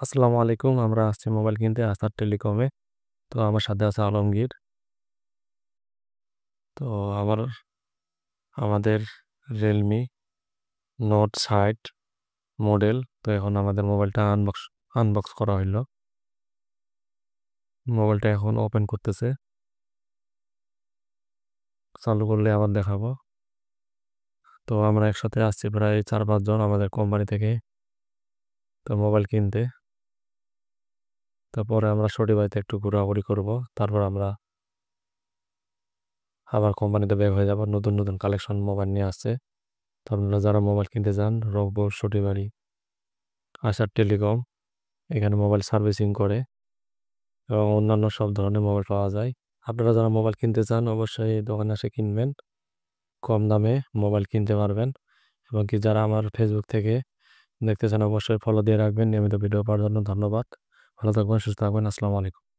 আসসালামু আলাইকুম। আমরা আসছি মোবাইল কিনতে আসার টেলিকমে। তো আমার সাথে আছে আলমগীর। তো আমার আমাদের রিয়েলমি নোট ৬০ মডেল। তো এখন আমাদের মোবাইলটা আনবক্স করা হইলো। মোবাইলটা এখন ওপেন করতেছে, চালু করলে আবার দেখাবো। তো আমরা একসাথে আসছি প্রায় ৪-৫ জন আমাদের কোম্পানি থেকে তো মোবাইল কিনতে। তারপরে আমরা বাড়িতে একটু ঘোরাঘুরি করব, তারপর আমরা আবার কোম্পানিতে ব্যাক হয়ে যাব। নতুন নতুন কালেকশন মোবাইল নিয়ে আসছে। তো আপনারা যারা মোবাইল কিনতে চান, রংপুর সটিবাড়ি আসার টেলিকম এখানে মোবাইল সার্ভিসিং করে এবং অন্যান্য সব ধরনের মোবাইল পাওয়া যায়। আপনারা যারা মোবাইল কিনতে চান অবশ্যই এই দোকানে এসে কিনবেন, কম দামে মোবাইল কিনতে পারবেন। এবং কি যারা আমার ফেসবুক থেকে দেখতে চান অবশ্যই ফলো দিয়ে রাখবেন নিয়মিত ভিডিও পাওয়ার জন্য। ধন্যবাদ। ভালো থাকবেন, সুস্থ থাকবেন। আসসালামু আলাইকুম।